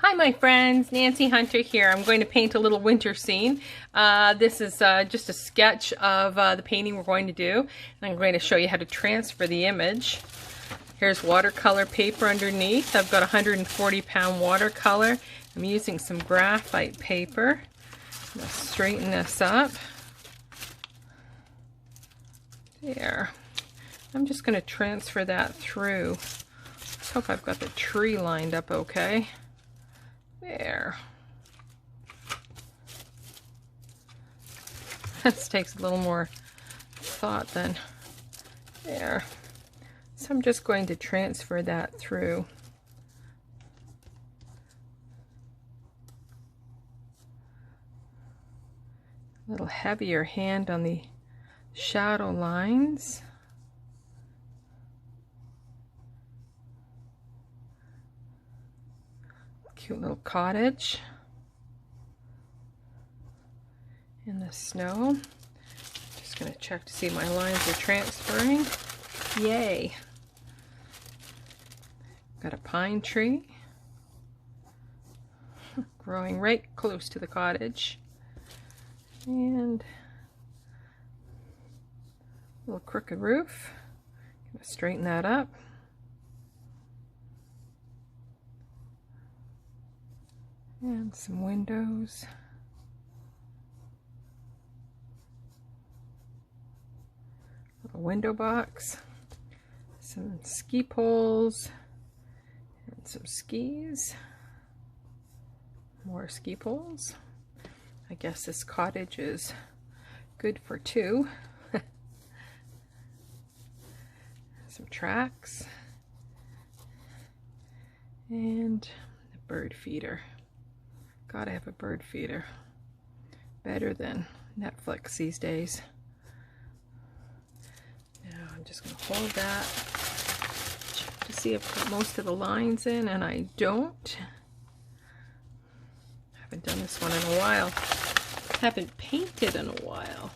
Hi my friends, Nancy Hunter here. I'm going to paint a little winter scene. This is just a sketch of the painting we're going to do. And I'm going to show you how to transfer the image. Here's watercolor paper underneath. I've got 140-pound watercolor. I'm using some graphite paper. I'm going to straighten this up. There. I'm just going to transfer that through. Let's hope I've got the tree lined up okay. There. This takes a little more thought than there. So I'm just going to transfer that through. A little heavier hand on the shadow lines. Cute little cottage in the snow. Just going to check to see my lines are transferring. Yay! Got a pine tree growing right close to the cottage, and a little crooked roof. Gonna straighten that up. And some windows. A window box. Some ski poles. And some skis. More ski poles. I guess this cottage is good for two. Some tracks. And a bird feeder. Gotta have a bird feeder. Better than Netflix these days. Now I'm just going to hold that. Check to see if I've got most of the lines in, and I don't. Haven't done this one in a while. Haven't painted in a while.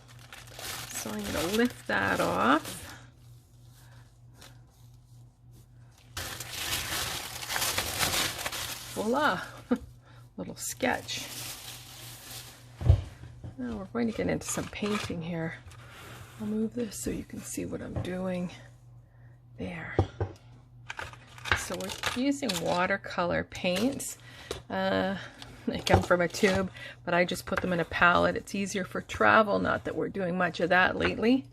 So I'm going to lift that off. Voila! Little sketch. Now we're going to get into some painting here. I'll move this so you can see what I'm doing. There. So we're using watercolor paints. They come from a tube, but I just put them in a palette. It's easier for travel, not that we're doing much of that lately.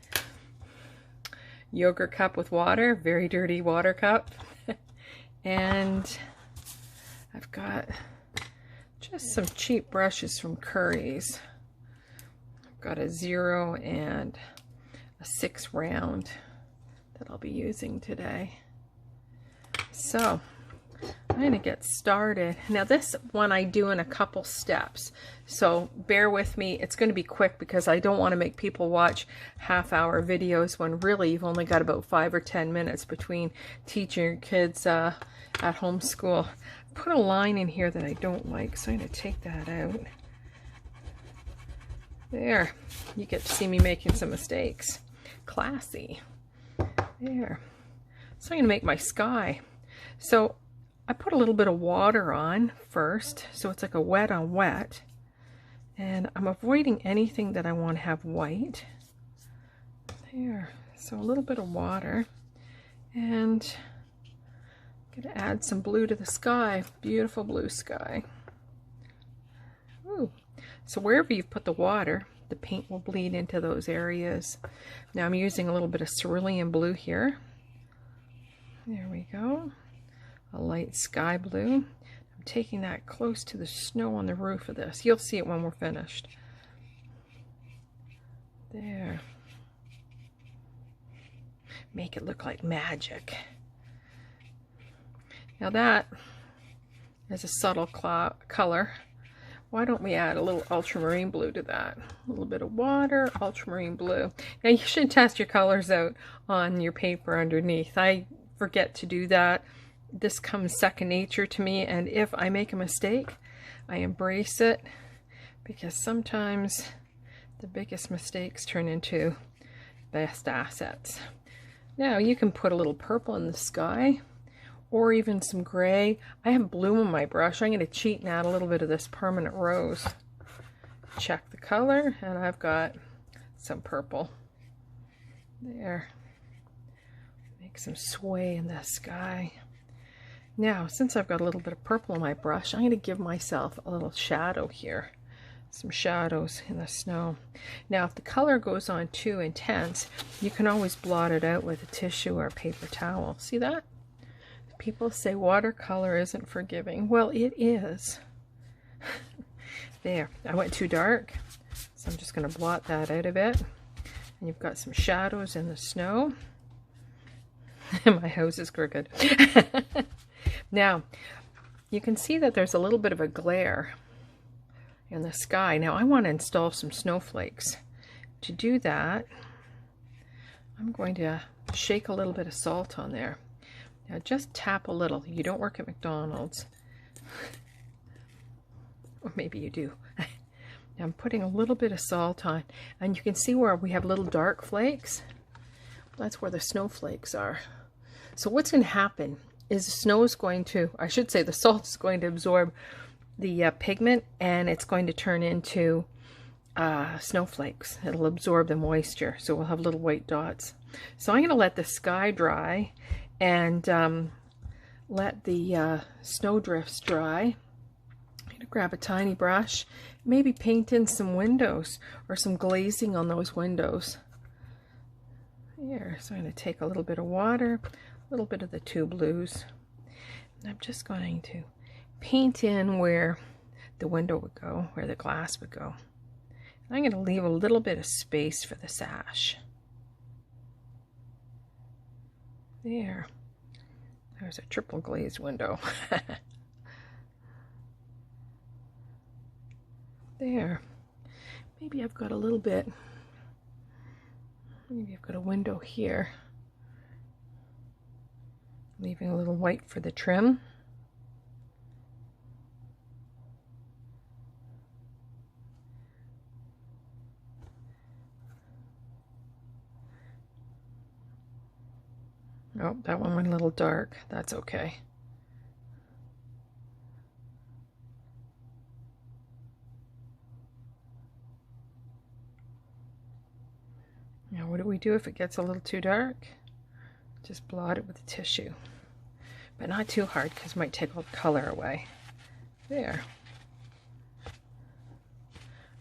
Yogurt cup with water, very dirty water cup. And I've got just some cheap brushes from Curry's. I've got a 0 and a 6 round that I'll be using today. So I'm going to get started. Now this one I do in a couple steps, so bear with me. It's going to be quick because I don't want to make people watch half-hour videos when really you've only got about 5 or 10 minutes between teaching your kids at home school. Put a line in here that I don't like, so I'm going to take that out. There. You get to see me making some mistakes. Classy. There. So I'm going to make my sky. So I put a little bit of water on first, so it's like a wet on wet. And I'm avoiding anything that I want to have white. There. So a little bit of water. And I'm going to add some blue to the sky. Beautiful blue sky. Ooh. So wherever you've put the water, the paint will bleed into those areas. Now I'm using a little bit of cerulean blue here. There we go. A light sky blue. I'm taking that close to the snow on the roof of this. You'll see it when we're finished. There. Make it look like magic. Now that is a subtle color. Why don't we add a little ultramarine blue to that? A little bit of water, ultramarine blue. Now you should test your colors out on your paper underneath. I forget to do that. This comes second nature to me, and if I make a mistake, I embrace it, because sometimes the biggest mistakes turn into best assets. Now you can put a little purple in the sky, or even some gray. I have blue on my brush. I'm going to cheat and add a little bit of this permanent rose. Check the color, and I've got some purple. There. Make some sway in the sky. Now, since I've got a little bit of purple on my brush, I'm going to give myself a little shadow here. Some shadows in the snow. Now, if the color goes on too intense, you can always blot it out with a tissue or a paper towel. See that? People say watercolor isn't forgiving. Well, it is. There, I went too dark, so I'm just going to blot that out a bit. And you've got some shadows in the snow. My house is crooked. Now, you can see that there's a little bit of a glare in the sky. Now, I want to install some snowflakes. To do that, I'm going to shake a little bit of salt on there. Now, just tap a little. You don't work at McDonald's. Or maybe you do. Now, I'm putting a little bit of salt on, and you can see where we have little dark flakes. That's where the snowflakes are. So what's going to happen is the snow is going to, I should say the salt is going to absorb the pigment, and it's going to turn into snowflakes. It'll absorb the moisture, so we'll have little white dots. So I'm going to let the sky dry and let the snowdrifts dry. I'm going to grab a tiny brush, maybe paint in some windows or some glazing on those windows. Here, so I'm going to take a little bit of water, a little bit of the two blues. And I'm just going to paint in where the window would go, where the glass would go. And I'm going to leave a little bit of space for the sash. There. There's a triple glazed window. There. Maybe I've got a little bit. Maybe I've got a window here. Leaving a little white for the trim. Oh, that one went a little dark. That's okay. Now, what do we do if it gets a little too dark? Just blot it with a tissue. But not too hard, because it might take all the color away. There.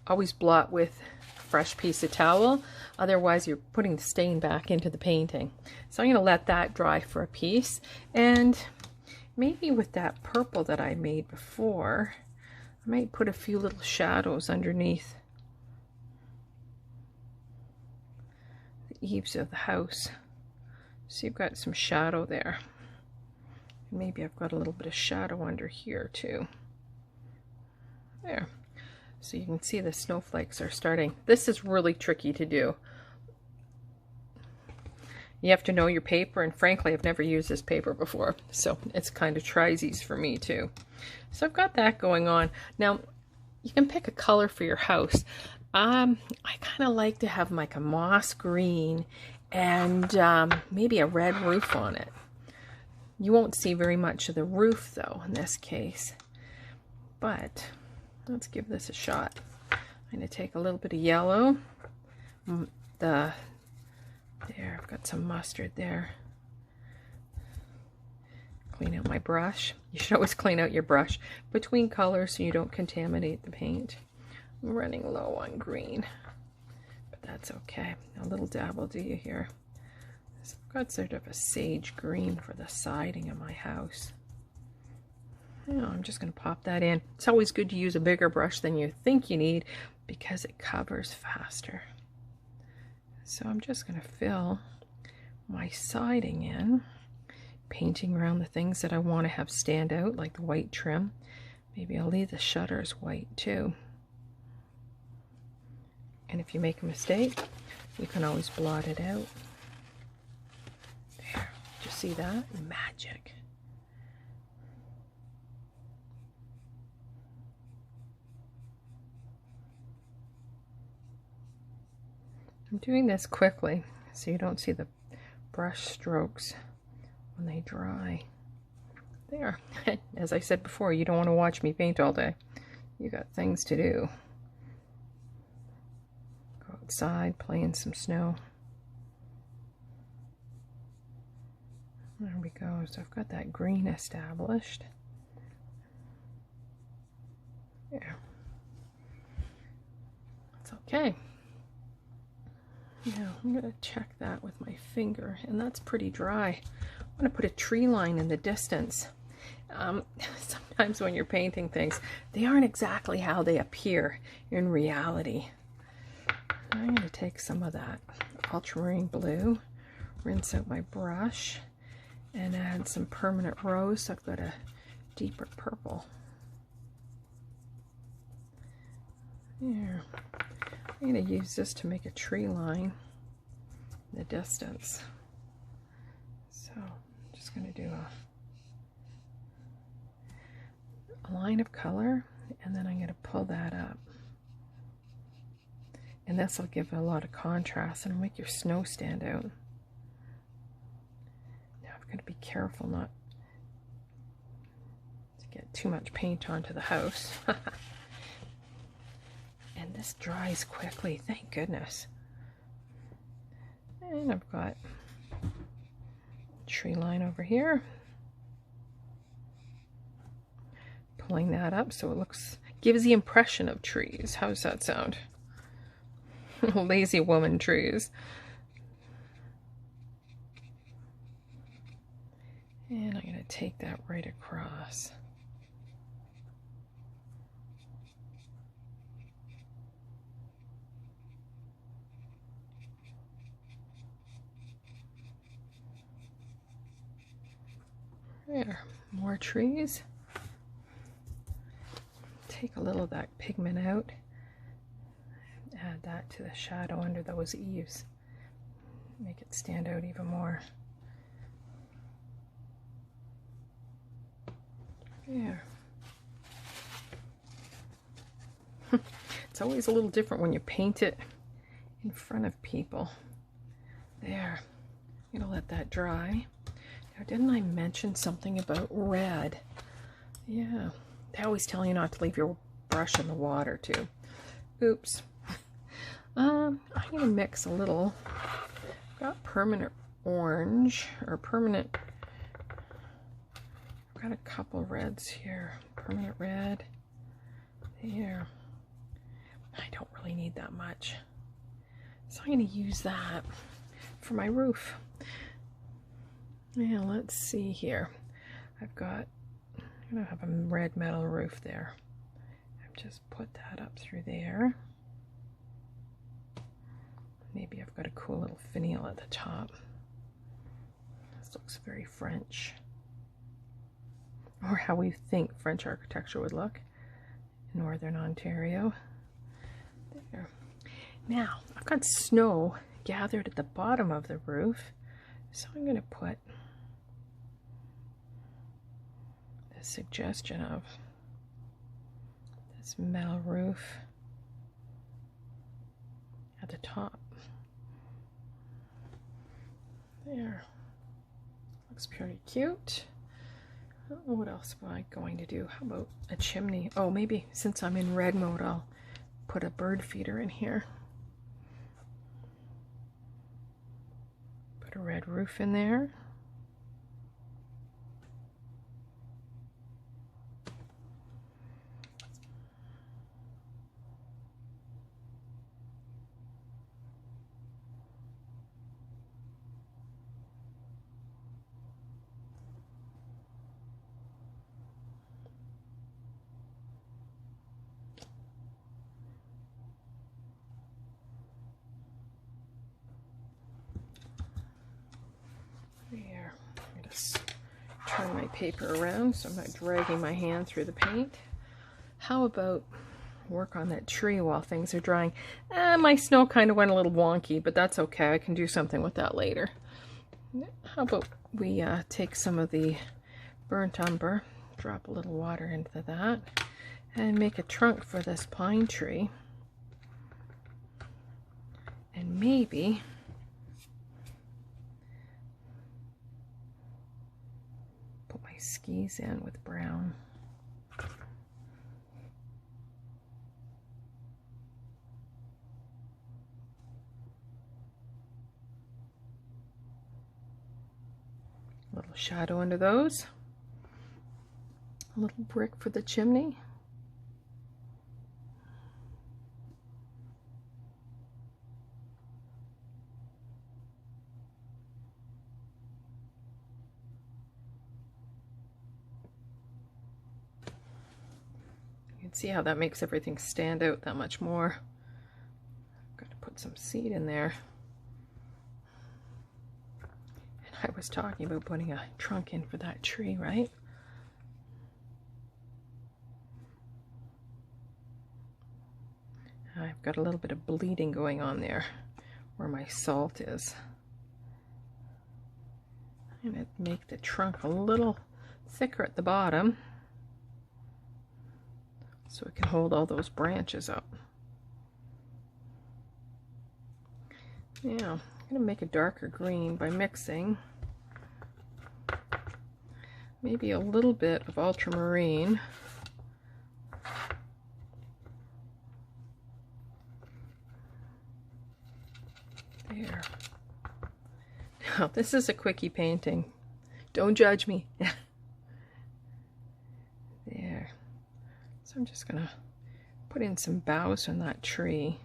Always blot with a fresh piece of towel, otherwise you're putting the stain back into the painting. So I'm going to let that dry for a piece, and maybe with that purple that I made before, I might put a few little shadows underneath the eaves of the house. So you've got some shadow there. Maybe I've got a little bit of shadow under here too. There. So you can see the snowflakes are starting. This is really tricky to do. You have to know your paper, and frankly, I've never used this paper before, so it's kind of tries for me too. So I've got that going on. Now, you can pick a color for your house. I kind of like to have like a moss green and maybe a red roof on it. You won't see very much of the roof though in this case, but let's give this a shot. I'm going to take a little bit of yellow. There, I've got some mustard there. Clean out my brush. You should always clean out your brush between colors so you don't contaminate the paint. I'm running low on green, but that's okay. A little dab will do you here. So I've got sort of a sage green for the siding of my house. Now I'm just going to pop that in. It's always good to use a bigger brush than you think you need because it covers faster. So I'm just going to fill my siding in, painting around the things that I want to have stand out, like the white trim. Maybe I'll leave the shutters white too. And if you make a mistake, you can always blot it out. There, did you see that? Magic. I'm doing this quickly so you don't see the brush strokes when they dry. There. As I said before, you don't want to watch me paint all day. You got things to do. Go outside, play in some snow. There we go. So I've got that green established. There. It's okay. Now I'm going to check that with my finger, and that's pretty dry. I'm going to put a tree line in the distance. Sometimes when you're painting things, they aren't exactly how they appear in reality. I'm going to take some of that ultramarine blue, rinse out my brush, and add some permanent rose. So I've got a deeper purple. There. I'm going to use this to make a tree line in the distance. So I'm just going to do a line of color, and then I'm going to pull that up. And this will give a lot of contrast and make your snow stand out. Now I'm going to be careful not to get too much paint onto the house. And this dries quickly, thank goodness. And I've got a tree line over here. Pulling that up so it gives the impression of trees. How does that sound? Lazy woman trees. And I'm going to take that right across. There, more trees. Take a little of that pigment out. Add that to the shadow under those eaves. Make it stand out even more. There. It's always a little different when you paint it in front of people. There. I'm going to let that dry. Now, didn't I mention something about red? Yeah. They always tell you not to leave your brush in the water, too. Oops. I'm going to mix a little. I've got permanent orange, or permanent. I've got a couple reds here. Permanent red. There. I don't really need that much. So I'm going to use that for my roof. Yeah, let's see here. I'm going to have a red metal roof there. I've just put that up through there. Maybe I've got a cool little finial at the top. This looks very French. Or how we think French architecture would look in Northern Ontario. There. Now, I've got snow gathered at the bottom of the roof, so I'm going to put the suggestion of this metal roof at the top. There. Looks pretty cute. What else am I going to do? How about a chimney? Oh, maybe since I'm in red mode, I'll put a bird feeder in here. Put a red roof in there. There. I'm going to turn my paper around so I'm not dragging my hand through the paint. How about work on that tree while things are drying? My snow kind of went a little wonky, but that's okay. I can do something with that later. How about we take some of the burnt umber, drop a little water into that, and make a trunk for this pine tree. And maybe skis in with brown. A little shadow under those. A little brick for the chimney. You can see how that makes everything stand out that much more. I'm going to put some seed in there. And I was talking about putting a trunk in for that tree, right? I've got a little bit of bleeding going on there where my salt is. I'm going to make the trunk a little thicker at the bottom so it can hold all those branches up. Yeah, I'm going to make a darker green by mixing maybe a little bit of ultramarine. There. Now, this is a quickie painting. Don't judge me. There. So I'm just going to put in some boughs on that tree.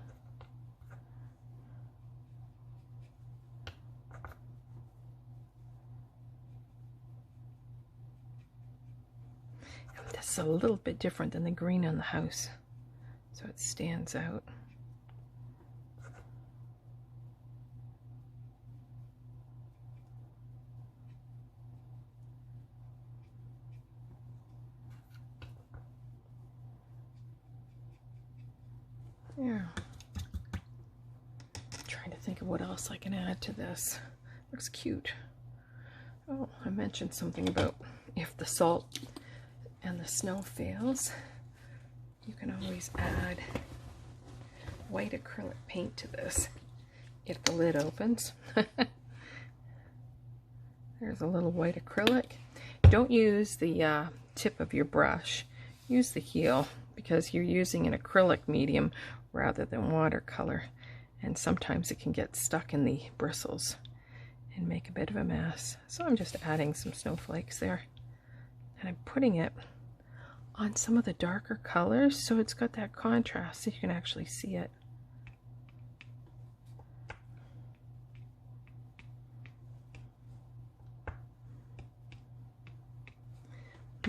And this is a little bit different than the green on the house, so it stands out. Yeah. Trying to think of what else I can add to this. Looks cute. Oh, I mentioned something about if the salt and the snow fails, you can always add white acrylic paint to this if the lid opens. There's a little white acrylic. Don't use the tip of your brush. Use the heel because you're using an acrylic medium rather than watercolor, and sometimes it can get stuck in the bristles and make a bit of a mess. So I'm just adding some snowflakes there, and I'm putting it on some of the darker colors so it's got that contrast so you can actually see it.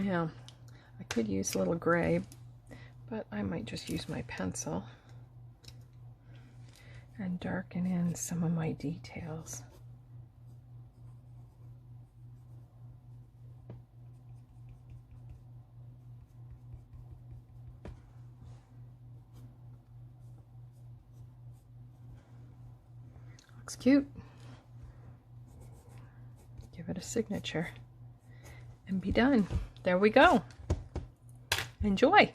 Yeah, I could use a little gray, but I might just use my pencil and darken in some of my details. Looks cute. Give it a signature and be done. There we go. Enjoy.